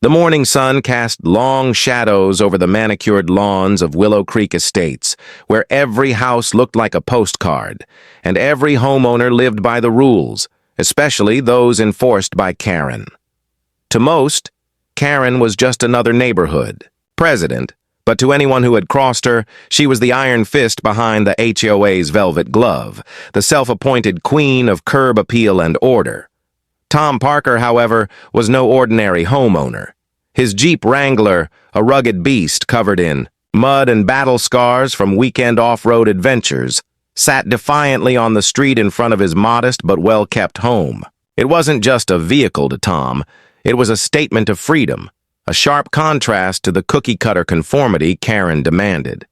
The morning sun cast long shadows over the manicured lawns of Willow Creek Estates, where every house looked like a postcard, and every homeowner lived by the rules, especially those enforced by Karen. To most, Karen was just another neighborhood president, but to anyone who had crossed her, she was the iron fist behind the HOA's velvet glove, the self-appointed queen of curb appeal and order. Tom Parker, however, was no ordinary homeowner. His Jeep Wrangler, a rugged beast covered in mud and battle scars from weekend off-road adventures, sat defiantly on the street in front of his modest but well-kept home. It wasn't just a vehicle to Tom, it was a statement of freedom, a sharp contrast to the cookie-cutter conformity Karen demanded.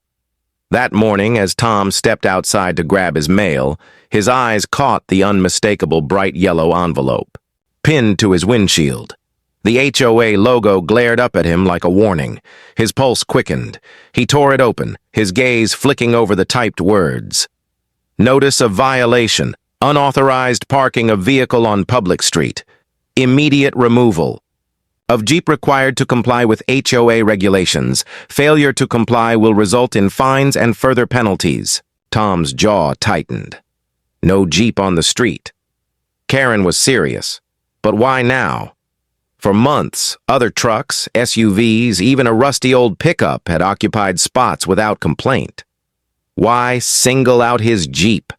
That morning, as Tom stepped outside to grab his mail, his eyes caught the unmistakable bright yellow envelope pinned to his windshield. The HOA logo glared up at him like a warning. His pulse quickened. He tore it open, his gaze flicking over the typed words. Notice of violation. Unauthorized parking of vehicle on public street. Immediate removal. Of Jeep required to comply with HOA regulations. Failure to comply will result in fines and further penalties. Tom's jaw tightened. No Jeep on the street. Karen was serious. But why now? For months, other trucks, SUVs, even a rusty old pickup had occupied spots without complaint. Why single out his Jeep?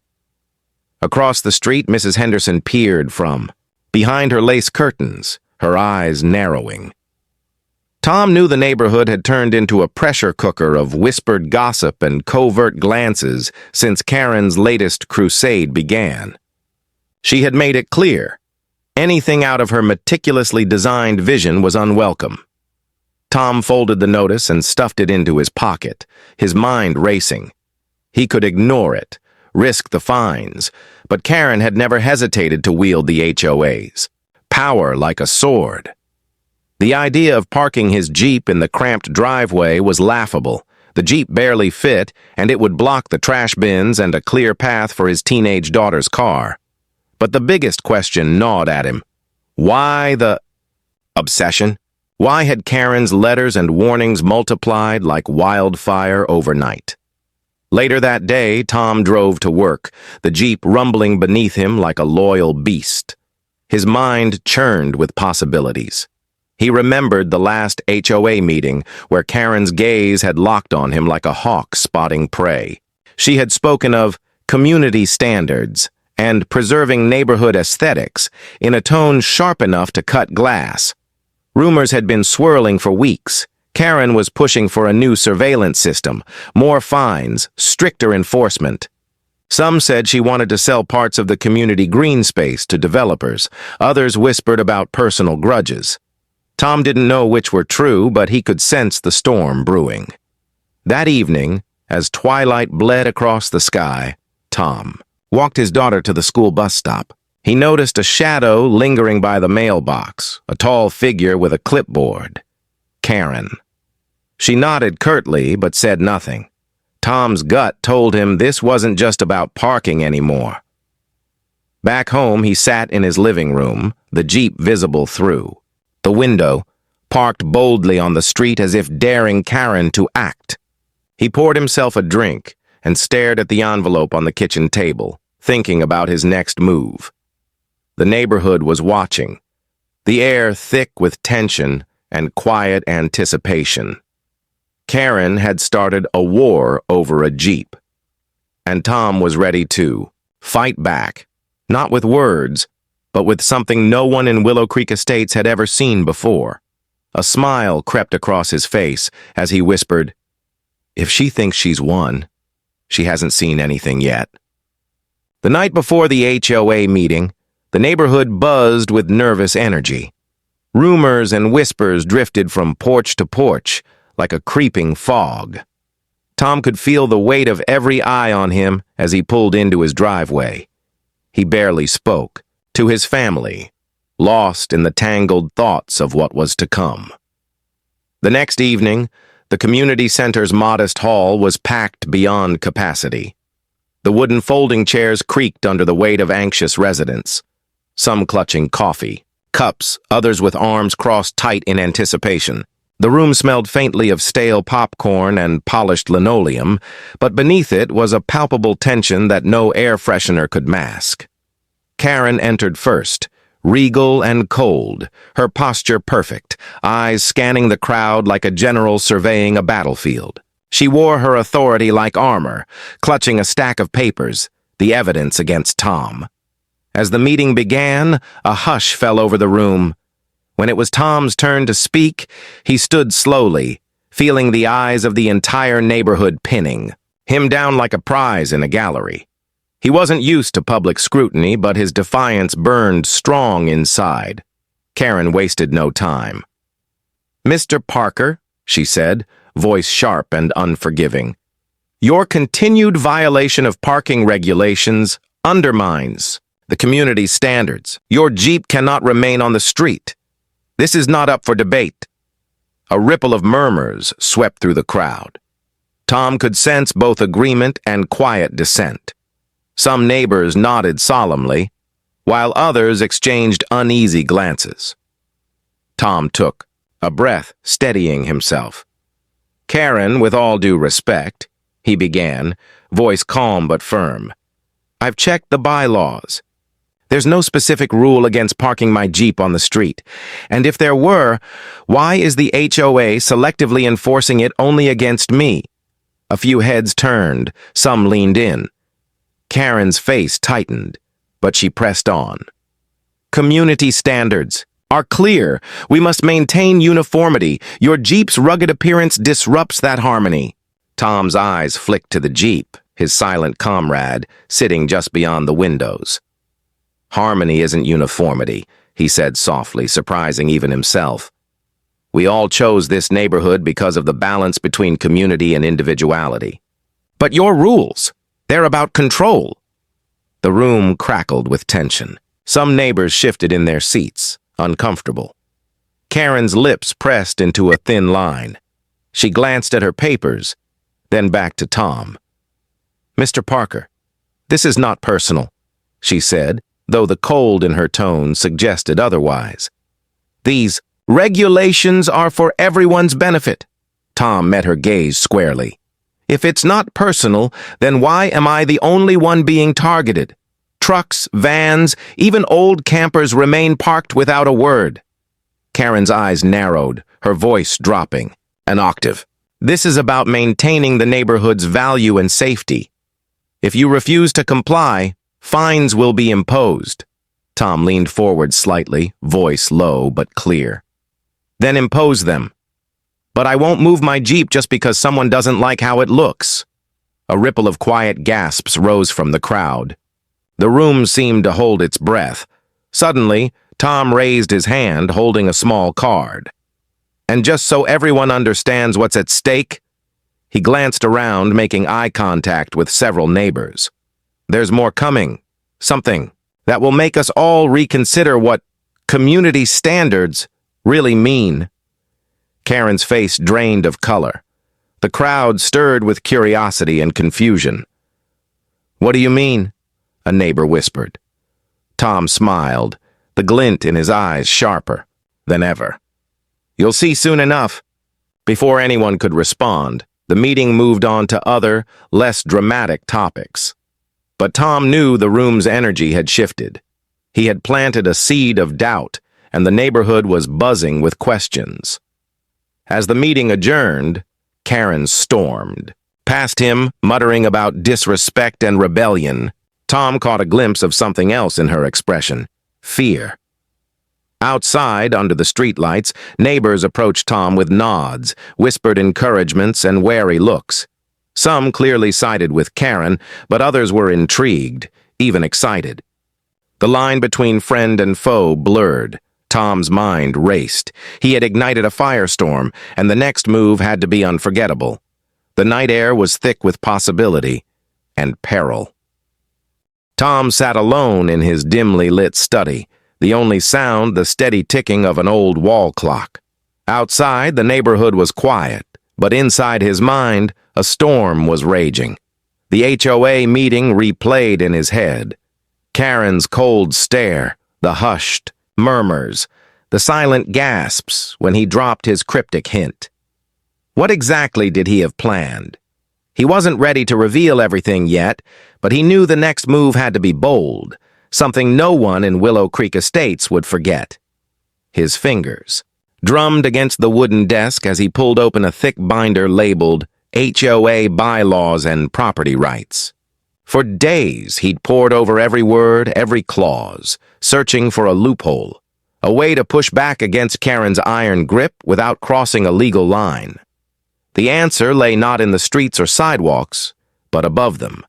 Across the street, Mrs. Henderson peered from behind her lace curtains, her eyes narrowing. Tom knew the neighborhood had turned into a pressure cooker of whispered gossip and covert glances since Karen's latest crusade began. She had made it clear. Anything out of her meticulously designed vision was unwelcome. Tom folded the notice and stuffed it into his pocket, his mind racing. He could ignore it, risk the fines, but Karen had never hesitated to wield the HOAs. Power like a sword. The idea of parking his Jeep in the cramped driveway was laughable. The Jeep barely fit, and it would block the trash bins and a clear path for his teenage daughter's car. But the biggest question gnawed at him. Why the obsession? Why had Karen's letters and warnings multiplied like wildfire overnight? Later that day, Tom drove to work, the Jeep rumbling beneath him like a loyal beast. His mind churned with possibilities. He remembered the last HOA meeting where Karen's gaze had locked on him like a hawk spotting prey. She had spoken of community standards and preserving neighborhood aesthetics in a tone sharp enough to cut glass. Rumors had been swirling for weeks. Karen was pushing for a new surveillance system, more fines, stricter enforcement. Some said she wanted to sell parts of the community green space to developers. Others whispered about personal grudges. Tom didn't know which were true, but he could sense the storm brewing. That evening, as twilight bled across the sky, Tom walked his daughter to the school bus stop. He noticed a shadow lingering by the mailbox, a tall figure with a clipboard. Karen. She nodded curtly, but said nothing. Tom's gut told him this wasn't just about parking anymore. Back home, he sat in his living room, the Jeep visible through. The window, parked boldly on the street as if daring Karen to act. He poured himself a drink and stared at the envelope on the kitchen table, thinking about his next move. The neighborhood was watching, the air thick with tension and quiet anticipation. Karen had started a war over a Jeep, and Tom was ready to fight back, not with words, but with something no one in Willow Creek Estates had ever seen before. A smile crept across his face as he whispered, "If she thinks she's won, she hasn't seen anything yet." The night before the HOA meeting, the neighborhood buzzed with nervous energy. Rumors and whispers drifted from porch to porch like a creeping fog. Tom could feel the weight of every eye on him as he pulled into his driveway. He barely spoke to his family, lost in the tangled thoughts of what was to come. The next evening, the community center's modest hall was packed beyond capacity. The wooden folding chairs creaked under the weight of anxious residents, some clutching coffee, cups, others with arms crossed tight in anticipation. The room smelled faintly of stale popcorn and polished linoleum, but beneath it was a palpable tension that no air freshener could mask. Karen entered first, regal and cold, her posture perfect, eyes scanning the crowd like a general surveying a battlefield. She wore her authority like armor, clutching a stack of papers, the evidence against Tom. As the meeting began, a hush fell over the room. When it was Tom's turn to speak, he stood slowly, feeling the eyes of the entire neighborhood pinning him down like a prize in a gallery. He wasn't used to public scrutiny, but his defiance burned strong inside. Karen wasted no time. "Mr. Parker," she said, voice sharp and unforgiving, "your continued violation of parking regulations undermines the community's standards. Your Jeep cannot remain on the street. This is not up for debate." A ripple of murmurs swept through the crowd. Tom could sense both agreement and quiet dissent. Some neighbors nodded solemnly, while others exchanged uneasy glances. Tom took a breath, steadying himself. "Karen, with all due respect," he began, voice calm but firm, "I've checked the bylaws. There's no specific rule against parking my Jeep on the street. And if there were, why is the HOA selectively enforcing it only against me?" A few heads turned, some leaned in. Karen's face tightened, but she pressed on. "Community standards are clear. We must maintain uniformity. Your Jeep's rugged appearance disrupts that harmony." Tom's eyes flicked to the Jeep, his silent comrade, sitting just beyond the windows. "Harmony isn't uniformity," he said softly, surprising even himself. "We all chose this neighborhood because of the balance between community and individuality. But your rules, they're about control." The room crackled with tension. Some neighbors shifted in their seats, uncomfortable. Karen's lips pressed into a thin line. She glanced at her papers, then back to Tom. "Mr. Parker, this is not personal," she said, though the cold in her tone suggested otherwise. "These regulations are for everyone's benefit." Tom met her gaze squarely. "If it's not personal, then why am I the only one being targeted? Trucks, vans, even old campers remain parked without a word." Karen's eyes narrowed, her voice dropping an octave. "This is about maintaining the neighborhood's value and safety. If you refuse to comply, fines will be imposed." Tom leaned forward slightly, voice low but clear. "Then impose them. But I won't move my Jeep just because someone doesn't like how it looks." A ripple of quiet gasps rose from the crowd. The room seemed to hold its breath. Suddenly, Tom raised his hand, holding a small card. "And just so everyone understands what's at stake," he glanced around, making eye contact with several neighbors. "There's more coming. Something that will make us all reconsider what community standards really mean." Karen's face drained of color. The crowd stirred with curiosity and confusion. "What do you mean?" a neighbor whispered. Tom smiled, the glint in his eyes sharper than ever. "You'll see soon enough." Before anyone could respond, the meeting moved on to other, less dramatic topics. But Tom knew the room's energy had shifted. He had planted a seed of doubt, and the neighborhood was buzzing with questions. As the meeting adjourned, Karen stormed. Past him, muttering about disrespect and rebellion, Tom caught a glimpse of something else in her expression: fear. Outside, under the streetlights, neighbors approached Tom with nods, whispered encouragements, and wary looks. Some clearly sided with Karen, but others were intrigued, even excited. The line between friend and foe blurred. Tom's mind raced. He had ignited a firestorm, and the next move had to be unforgettable. The night air was thick with possibility and peril. Tom sat alone in his dimly lit study, the only sound the steady ticking of an old wall clock. Outside, the neighborhood was quiet, but inside his mind, a storm was raging. The HOA meeting replayed in his head. Karen's cold stare, the hushed, Murmurs, the silent gasps when he dropped his cryptic hint. What exactly did he have planned? He wasn't ready to reveal everything yet, but he knew the next move had to be bold, something no one in Willow Creek Estates would forget. His fingers drummed against the wooden desk as he pulled open a thick binder labeled HOA Bylaws and Property Rights. For days, he'd pored over every word, every clause, searching for a loophole, a way to push back against Karen's iron grip without crossing a legal line. The answer lay not in the streets or sidewalks, but above them.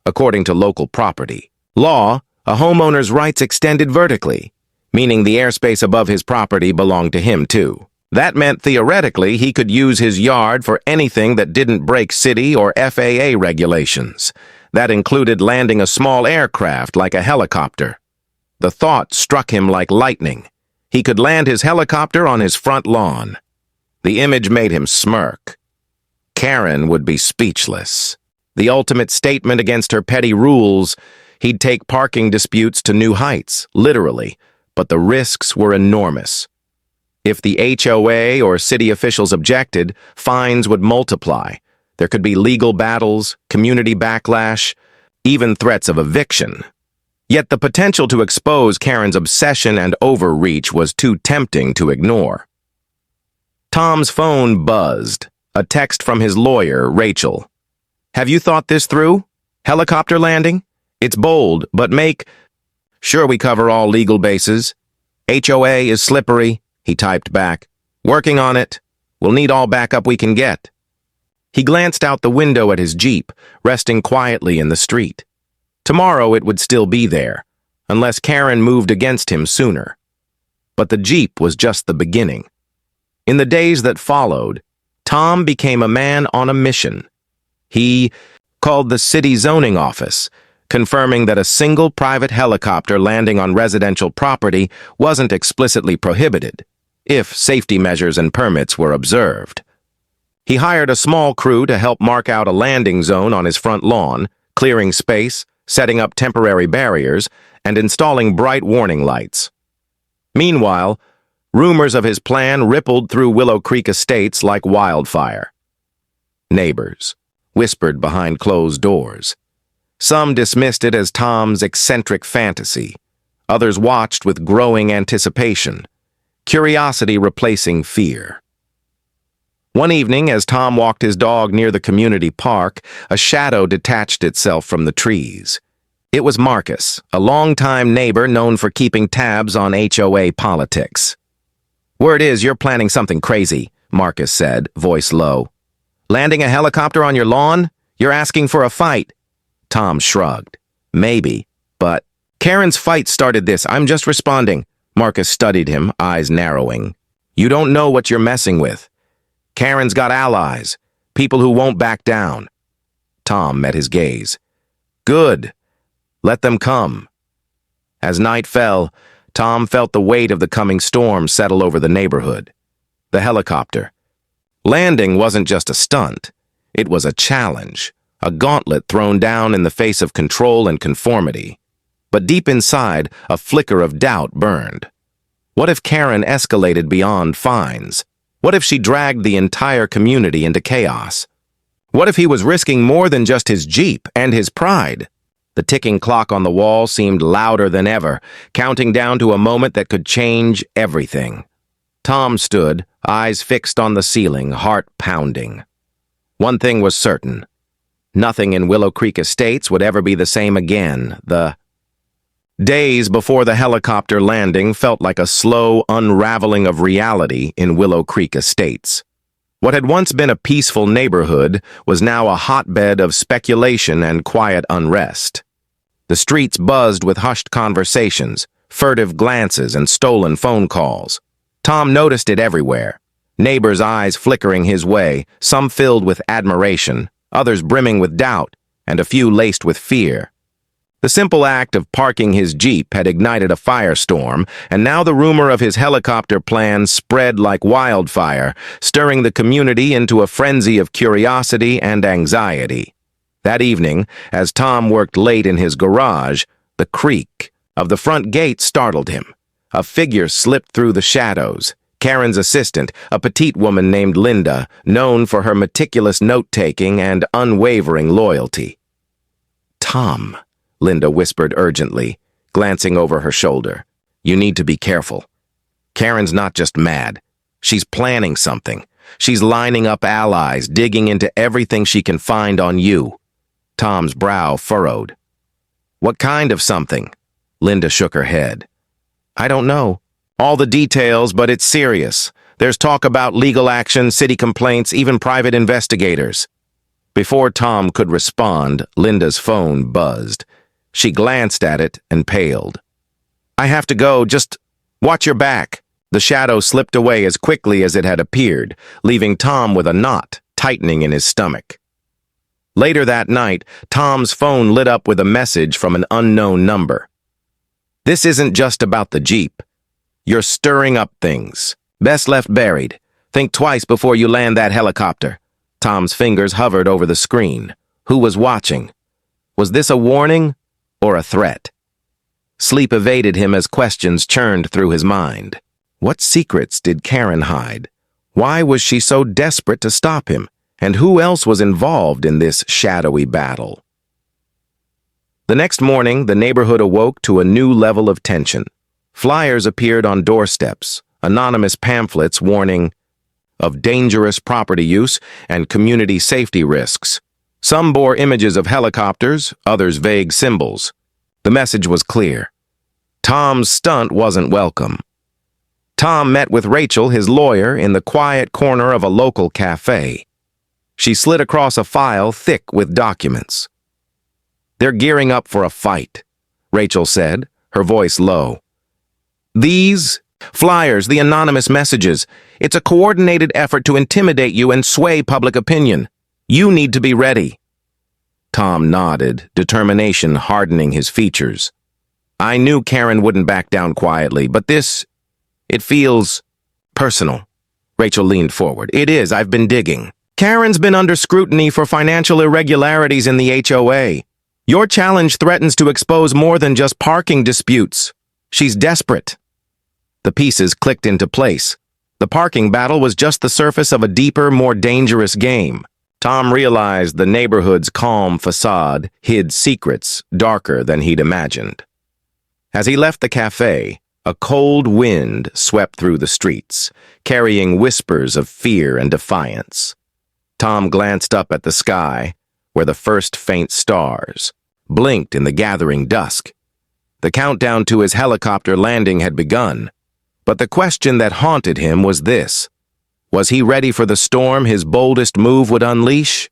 According to local property law, a homeowner's rights extended vertically, meaning the airspace above his property belonged to him too. That meant theoretically he could use his yard for anything that didn't break city or FAA regulations. That included landing a small aircraft like a helicopter. The thought struck him like lightning. He could land his helicopter on his front lawn. The image made him smirk. Karen would be speechless. The ultimate statement against her petty rules. He'd take parking disputes to new heights, literally, but the risks were enormous. If the HOA or city officials objected, fines would multiply. There could be legal battles, community backlash, even threats of eviction. Yet the potential to expose Karen's obsession and overreach was too tempting to ignore. Tom's phone buzzed, a text from his lawyer, Rachel. "Have you thought this through? Helicopter landing? It's bold, but Sure, we cover all legal bases. HOA is slippery," he typed back. "Working on it. We'll need all backup we can get." He glanced out the window at his Jeep, resting quietly in the street. Tomorrow it would still be there, unless Karen moved against him sooner. But the Jeep was just the beginning. In the days that followed, Tom became a man on a mission. He called the city zoning office, confirming that a single private helicopter landing on residential property wasn't explicitly prohibited, if safety measures and permits were observed. He hired a small crew to help mark out a landing zone on his front lawn, clearing space, setting up temporary barriers, and installing bright warning lights. Meanwhile, rumors of his plan rippled through Willow Creek Estates like wildfire. Neighbors whispered behind closed doors. Some dismissed it as Tom's eccentric fantasy. Others watched with growing anticipation, curiosity replacing fear. One evening, as Tom walked his dog near the community park, a shadow detached itself from the trees. It was Marcus, a longtime neighbor known for keeping tabs on HOA politics. "Word is you're planning something crazy," Marcus said, voice low. "Landing a helicopter on your lawn? You're asking for a fight." Tom shrugged. "Maybe, but..." "Karen's fight started this. I'm just responding." Marcus studied him, eyes narrowing. "You don't know what you're messing with. Karen's got allies, people who won't back down." Tom met his gaze. "Good. Let them come." As night fell, Tom felt the weight of the coming storm settle over the neighborhood. The helicopter. Landing wasn't just a stunt. It was a challenge, a gauntlet thrown down in the face of control and conformity. But deep inside, a flicker of doubt burned. What if Karen escalated beyond fines? What if she dragged the entire community into chaos? What if he was risking more than just his Jeep and his pride? The ticking clock on the wall seemed louder than ever, counting down to a moment that could change everything. Tom stood, eyes fixed on the ceiling, heart pounding. One thing was certain. Nothing in Willow Creek Estates would ever be the same again. The days before the helicopter landing felt like a slow unraveling of reality in Willow Creek Estates. What had once been a peaceful neighborhood was now a hotbed of speculation and quiet unrest. The streets buzzed with hushed conversations, furtive glances, and stolen phone calls. Tom noticed it everywhere. Neighbors' eyes flickering his way, some filled with admiration, others brimming with doubt, and a few laced with fear. The simple act of parking his Jeep had ignited a firestorm, and now the rumor of his helicopter plan spread like wildfire, stirring the community into a frenzy of curiosity and anxiety. That evening, as Tom worked late in his garage, the creak of the front gate startled him. A figure slipped through the shadows. Karen's assistant, a petite woman named Linda, known for her meticulous note-taking and unwavering loyalty. "Tom," Linda whispered urgently, glancing over her shoulder. "You need to be careful. Karen's not just mad. She's planning something. She's lining up allies, digging into everything she can find on you." Tom's brow furrowed. "What kind of something?" Linda shook her head. "I don't know all the details, but it's serious. There's talk about legal action, city complaints, even private investigators." Before Tom could respond, Linda's phone buzzed. She glanced at it and paled. "I have to go, just watch your back." The shadow slipped away as quickly as it had appeared, leaving Tom with a knot tightening in his stomach. Later that night, Tom's phone lit up with a message from an unknown number. "This isn't just about the Jeep. You're stirring up things. Best left buried. Think twice before you land that helicopter." Tom's fingers hovered over the screen. Who was watching? Was this a warning or a threat? Sleep evaded him as questions churned through his mind. What secrets did Karen hide? Why was she so desperate to stop him? And who else was involved in this shadowy battle? The next morning, the neighborhood awoke to a new level of tension. Flyers appeared on doorsteps, anonymous pamphlets warning of dangerous property use and community safety risks. Some bore images of helicopters, others vague symbols. The message was clear. Tom's stunt wasn't welcome. Tom met with Rachel, his lawyer, in the quiet corner of a local cafe. She slid across a file thick with documents. "They're gearing up for a fight," Rachel said, her voice low. "These flyers, the anonymous messages, it's a coordinated effort to intimidate you and sway public opinion. You need to be ready." Tom nodded, determination hardening his features. "I knew Karen wouldn't back down quietly, but it feels personal." Rachel leaned forward. "It is, I've been digging. Karen's been under scrutiny for financial irregularities in the HOA. Your challenge threatens to expose more than just parking disputes. She's desperate." The pieces clicked into place. The parking battle was just the surface of a deeper, more dangerous game. Tom realized the neighborhood's calm facade hid secrets darker than he'd imagined. As he left the cafe, a cold wind swept through the streets, carrying whispers of fear and defiance. Tom glanced up at the sky, where the first faint stars blinked in the gathering dusk. The countdown to his helicopter landing had begun, but the question that haunted him was this: was he ready for the storm his boldest move would unleash?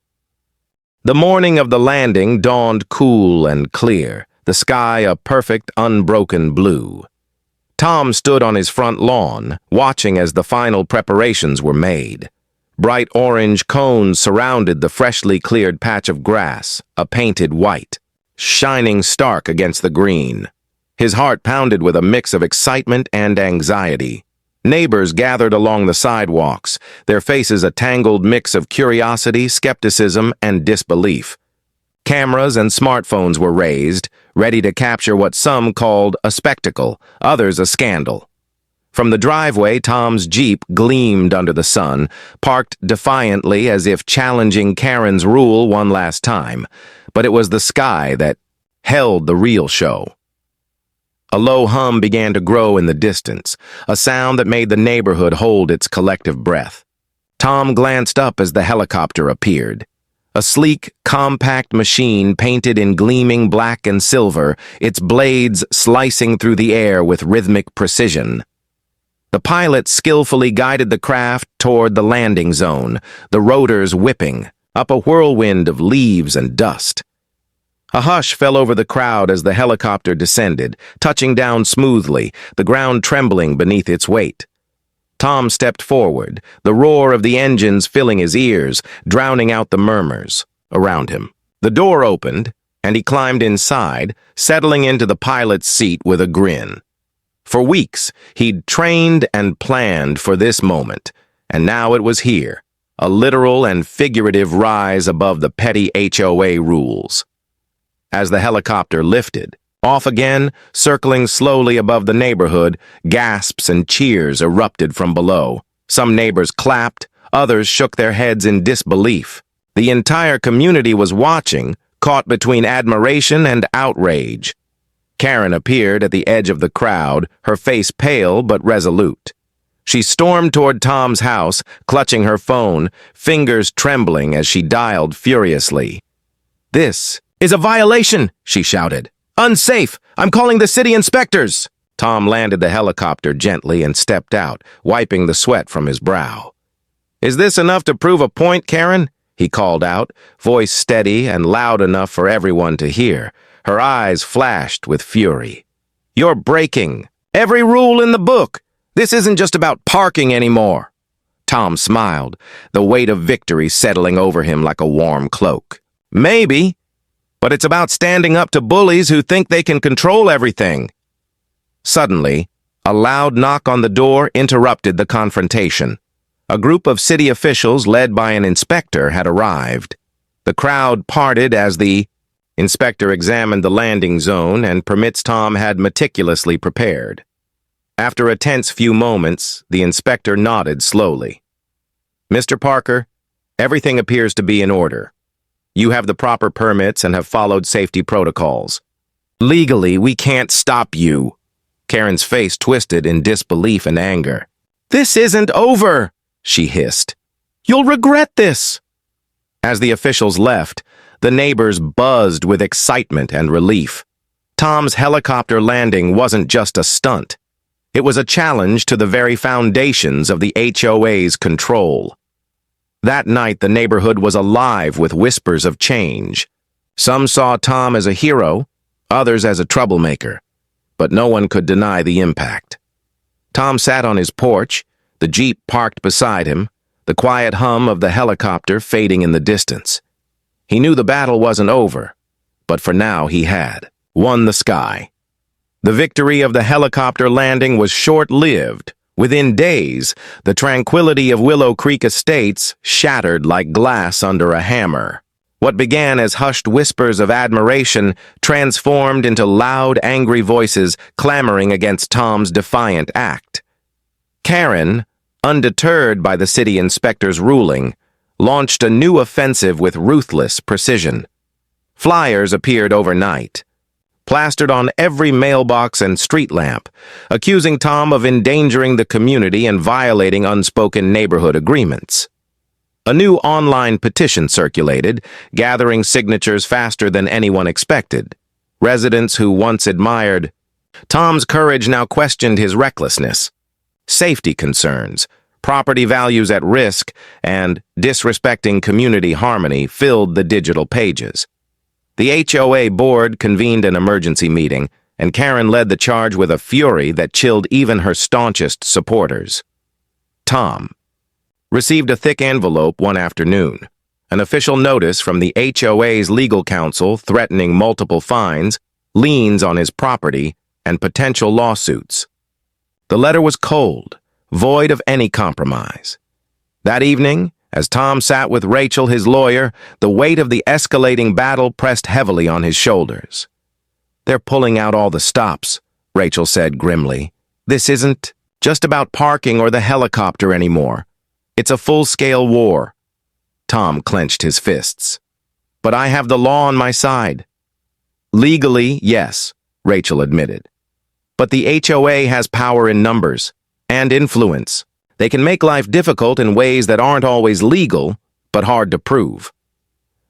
The morning of the landing dawned cool and clear, the sky a perfect, unbroken blue. Tom stood on his front lawn, watching as the final preparations were made. Bright orange cones surrounded the freshly cleared patch of grass, a painted white, shining stark against the green. His heart pounded with a mix of excitement and anxiety. Neighbors gathered along the sidewalks, their faces a tangled mix of curiosity, skepticism, and disbelief. Cameras and smartphones were raised, ready to capture what some called a spectacle, others a scandal. From the driveway, Tom's Jeep gleamed under the sun, parked defiantly as if challenging Karen's rule one last time. But it was the sky that held the real show. A low hum began to grow in the distance, a sound that made the neighborhood hold its collective breath. Tom glanced up as the helicopter appeared. A sleek, compact machine painted in gleaming black and silver, its blades slicing through the air with rhythmic precision. The pilot skillfully guided the craft toward the landing zone, the rotors whipping, up a whirlwind of leaves and dust. A hush fell over the crowd as the helicopter descended, touching down smoothly, the ground trembling beneath its weight. Tom stepped forward, the roar of the engines filling his ears, drowning out the murmurs around him. The door opened, and he climbed inside, settling into the pilot's seat with a grin. For weeks, he'd trained and planned for this moment, and now it was here, a literal and figurative rise above the petty HOA rules. As the helicopter lifted, Off again, circling slowly above the neighborhood, gasps and cheers erupted from below. Some neighbors clapped, others shook their heads in disbelief. The entire community was watching, caught between admiration and outrage. Karen appeared at the edge of the crowd, her face pale but resolute. She stormed toward Tom's house, clutching her phone, fingers trembling as she dialed furiously. "This is a violation," she shouted. "Unsafe! I'm calling the city inspectors!" Tom landed the helicopter gently and stepped out, wiping the sweat from his brow. "Is this enough to prove a point, Karen?" he called out, voice steady and loud enough for everyone to hear. Her eyes flashed with fury. "You're breaking every rule in the book. This isn't just about parking anymore." Tom smiled, the weight of victory settling over him like a warm cloak. "Maybe, but it's about standing up to bullies who think they can control everything." Suddenly, a loud knock on the door interrupted the confrontation. A group of city officials led by an inspector had arrived. The crowd parted as the inspector examined the landing zone and permits Tom had meticulously prepared. After a tense few moments, the inspector nodded slowly. "Mr. Parker, everything appears to be in order. You have the proper permits and have followed safety protocols. Legally, we can't stop you." Karen's face twisted in disbelief and anger. "This isn't over," she hissed. "You'll regret this." As the officials left, the neighbors buzzed with excitement and relief. Tom's helicopter landing wasn't just a stunt. It was a challenge to the very foundations of the HOA's control. That night, the neighborhood was alive with whispers of change. Some saw Tom as a hero, others as a troublemaker, but no one could deny the impact. Tom sat on his porch, the Jeep parked beside him, the quiet hum of the helicopter fading in the distance. He knew the battle wasn't over, but for now he had won the sky. The victory of the helicopter landing was short-lived. Within days, the tranquility of Willow Creek Estates shattered like glass under a hammer. What began as hushed whispers of admiration transformed into loud, angry voices clamoring against Tom's defiant act. Karen, undeterred by the city inspector's ruling, launched a new offensive with ruthless precision. Flyers appeared overnight, plastered on every mailbox and street lamp, accusing Tom of endangering the community and violating unspoken neighborhood agreements. A new online petition circulated, gathering signatures faster than anyone expected. Residents who once admired Tom's courage now questioned his recklessness. Safety concerns, property values at risk, and disrespecting community harmony filled the digital pages. The HOA board convened an emergency meeting, and Karen led the charge with a fury that chilled even her staunchest supporters. Tom received a thick envelope one afternoon, an official notice from the HOA's legal counsel threatening multiple fines, liens on his property, and potential lawsuits. The letter was cold, void of any compromise. That evening, as Tom sat with Rachel, his lawyer, the weight of the escalating battle pressed heavily on his shoulders. "They're pulling out all the stops," Rachel said grimly. "This isn't just about parking or the helicopter anymore. It's a full-scale war." Tom clenched his fists. "But I have the law on my side." "Legally, yes," Rachel admitted. "But the HOA has power in numbers and influence. They can make life difficult in ways that aren't always legal, but hard to prove."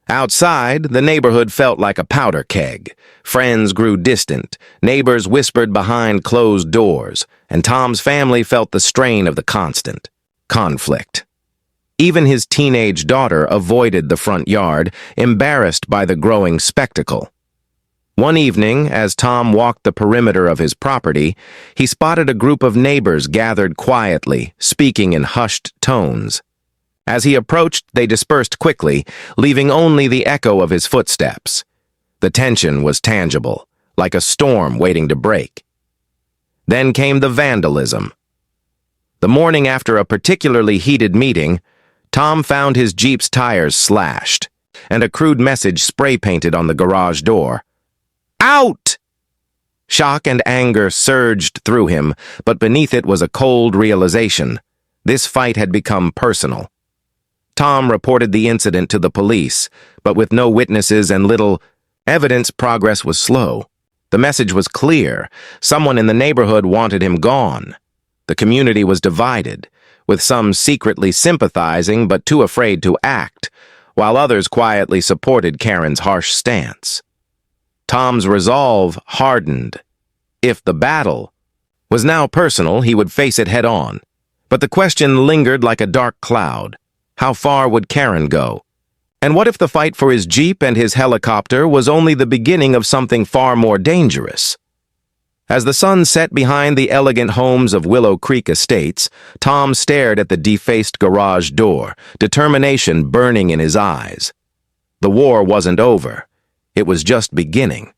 Outside, the neighborhood felt like a powder keg. Friends grew distant, neighbors whispered behind closed doors, and Tom's family felt the strain of the constant conflict. Even his teenage daughter avoided the front yard, embarrassed by the growing spectacle. One evening, as Tom walked the perimeter of his property, he spotted a group of neighbors gathered quietly, speaking in hushed tones. As he approached, they dispersed quickly, leaving only the echo of his footsteps. The tension was tangible, like a storm waiting to break. Then came the vandalism. The morning after a particularly heated meeting, Tom found his Jeep's tires slashed, and a crude message spray-painted on the garage door. "Out!" Shock and anger surged through him, but beneath it was a cold realization. This fight had become personal. Tom reported the incident to the police, but with no witnesses and little evidence, progress was slow. The message was clear. Someone in the neighborhood wanted him gone. The community was divided, with some secretly sympathizing but too afraid to act, while others quietly supported Karen's harsh stance. Tom's resolve hardened. If the battle was now personal, he would face it head-on. But the question lingered like a dark cloud. How far would Karen go? And what if the fight for his Jeep and his helicopter was only the beginning of something far more dangerous? As the sun set behind the elegant homes of Willow Creek Estates, Tom stared at the defaced garage door, determination burning in his eyes. The war wasn't over. It was just beginning.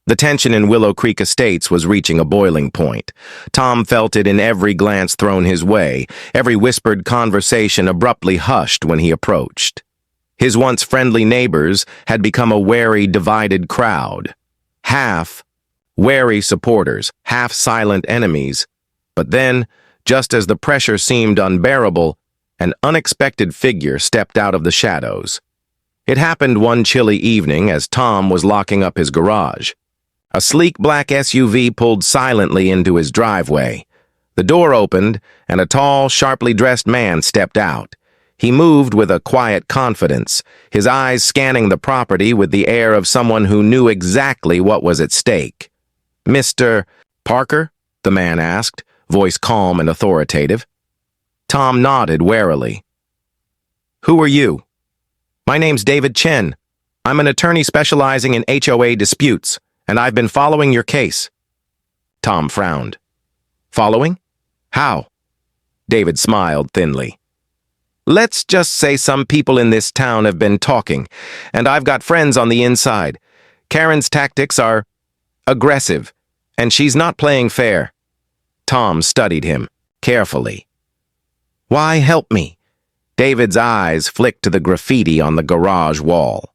The tension in Willow Creek Estates was reaching a boiling point. Tom felt it in every glance thrown his way, every whispered conversation abruptly hushed when he approached. His once friendly neighbors had become a wary, divided crowd. Half wary supporters, half silent enemies. But then, just as the pressure seemed unbearable, an unexpected figure stepped out of the shadows. It happened one chilly evening as Tom was locking up his garage. A sleek black SUV pulled silently into his driveway. The door opened, and a tall, sharply dressed man stepped out. He moved with a quiet confidence, his eyes scanning the property with the air of someone who knew exactly what was at stake. "Mr. Parker?" the man asked, voice calm and authoritative. Tom nodded warily. "Who are you?" "My name's David Chen. I'm an attorney specializing in HOA disputes, and I've been following your case." Tom frowned. "Following? How?" David smiled thinly. "Let's just say some people in this town have been talking, and I've got friends on the inside. Karen's tactics are aggressive, and she's not playing fair." Tom studied him carefully. "Why help me?" David's eyes flicked to the graffiti on the garage wall.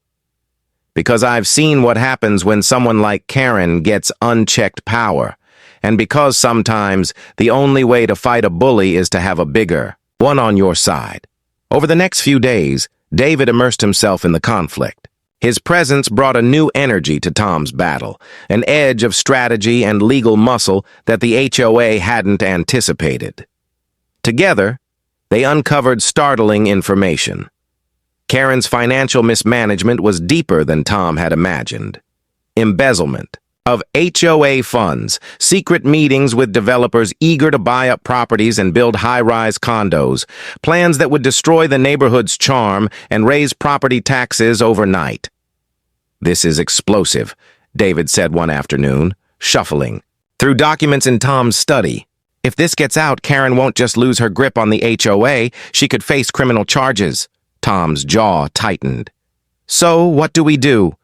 "Because I've seen what happens when someone like Karen gets unchecked power, and because sometimes the only way to fight a bully is to have a bigger one on your side." Over the next few days, David immersed himself in the conflict. His presence brought a new energy to Tom's battle, an edge of strategy and legal muscle that the HOA hadn't anticipated. Together, they uncovered startling information. Karen's financial mismanagement was deeper than Tom had imagined. Embezzlement of HOA funds, secret meetings with developers eager to buy up properties and build high-rise condos, plans that would destroy the neighborhood's charm and raise property taxes overnight. "This is explosive," David said one afternoon, shuffling through documents in Tom's study. "If this gets out, Karen won't just lose her grip on the HOA, she could face criminal charges." Tom's jaw tightened. "So, what do we do?"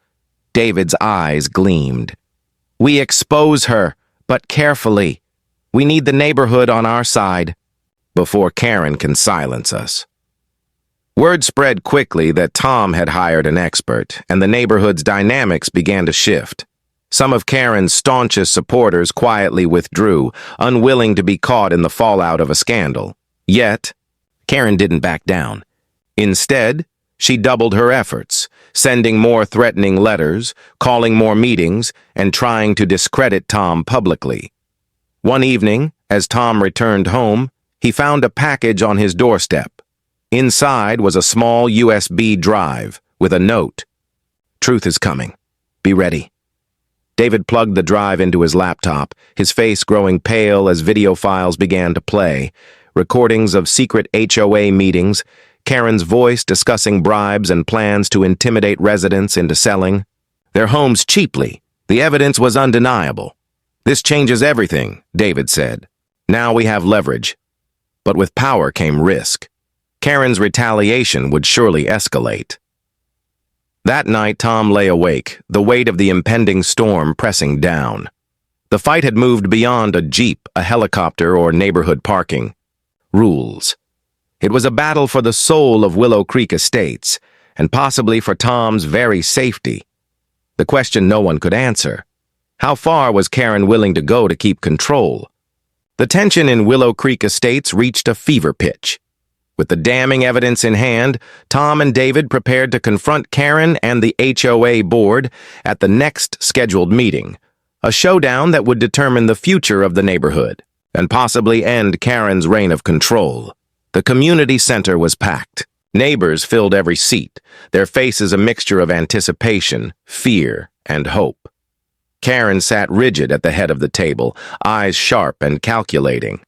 David's eyes gleamed. "We expose her, but carefully. We need the neighborhood on our side before Karen can silence us." Word spread quickly that Tom had hired an expert, and the neighborhood's dynamics began to shift. Some of Karen's staunchest supporters quietly withdrew, unwilling to be caught in the fallout of a scandal. Yet, Karen didn't back down. Instead, she doubled her efforts, sending more threatening letters, calling more meetings, and trying to discredit Tom publicly. One evening, as Tom returned home, he found a package on his doorstep. Inside was a small USB drive with a note. "Truth is coming. Be ready." David plugged the drive into his laptop, his face growing pale as video files began to play. Recordings of secret HOA meetings, Karen's voice discussing bribes and plans to intimidate residents into selling their homes cheaply. The evidence was undeniable. "This changes everything," David said. "Now we have leverage." But with power came risk. Karen's retaliation would surely escalate. That night, Tom lay awake, the weight of the impending storm pressing down. The fight had moved beyond a jeep, a helicopter, or neighborhood parking. Rules. It was a battle for the soul of Willow Creek Estates, and possibly for Tom's very safety. The question no one could answer: How far was Karen willing to go to keep control? The tension in Willow Creek Estates reached a fever pitch. With the damning evidence in hand, Tom and David prepared to confront Karen and the HOA board at the next scheduled meeting, a showdown that would determine the future of the neighborhood and possibly end Karen's reign of control. The community center was packed. Neighbors filled every seat, their faces a mixture of anticipation, fear, and hope. Karen sat rigid at the head of the table, eyes sharp and calculating.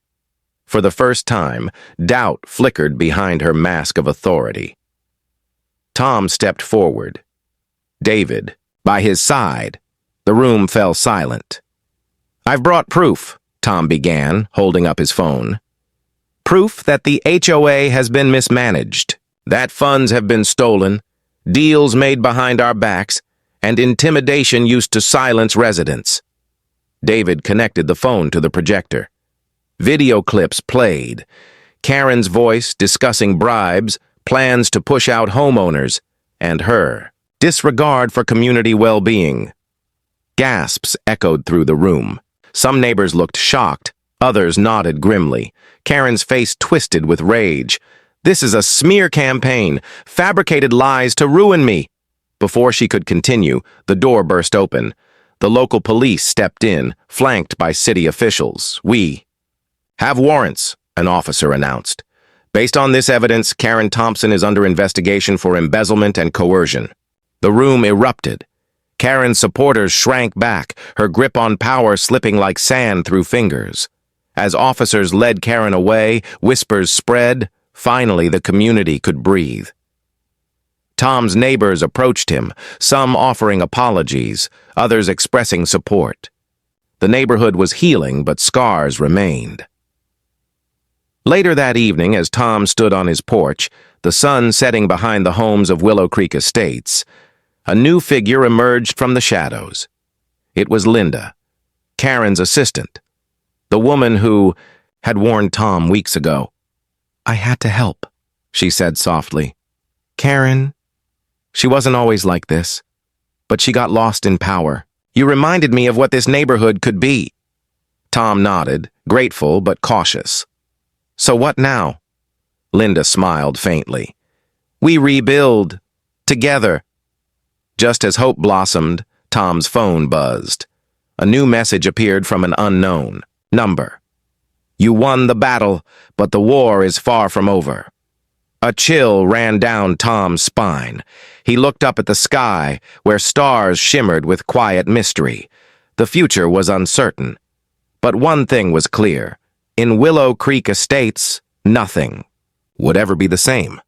For the first time, doubt flickered behind her mask of authority. Tom stepped forward. David, by his side. The room fell silent. "I've brought proof," Tom began, holding up his phone. "Proof that the HOA has been mismanaged, that funds have been stolen, deals made behind our backs, and intimidation used to silence residents." David connected the phone to the projector. Video clips played. Karen's voice discussing bribes, plans to push out homeowners, and her disregard for community well-being. Gasps echoed through the room. Some neighbors looked shocked, others nodded grimly. Karen's face twisted with rage. "This is a smear campaign, fabricated lies to ruin me." Before she could continue, the door burst open. The local police stepped in, flanked by city officials. "We have warrants," an officer announced. "Based on this evidence, Karen Thompson is under investigation for embezzlement and coercion." The room erupted. Karen's supporters shrank back, her grip on power slipping like sand through fingers. As officers led Karen away, whispers spread. Finally, the community could breathe. Tom's neighbors approached him, some offering apologies, others expressing support. The neighborhood was healing, but scars remained. Later that evening, as Tom stood on his porch, the sun setting behind the homes of Willow Creek Estates, a new figure emerged from the shadows. It was Linda, Karen's assistant, the woman who had warned Tom weeks ago. "I had to help," she said softly. "Karen, she wasn't always like this, but she got lost in power. You reminded me of what this neighborhood could be." Tom nodded, grateful but cautious. "So what now?" Linda smiled faintly. "We rebuild. Together." Just as hope blossomed, Tom's phone buzzed. A new message appeared from an unknown number. "You won the battle, but the war is far from over." A chill ran down Tom's spine. He looked up at the sky, where stars shimmered with quiet mystery. The future was uncertain. But one thing was clear. In Willow Creek Estates, nothing would ever be the same.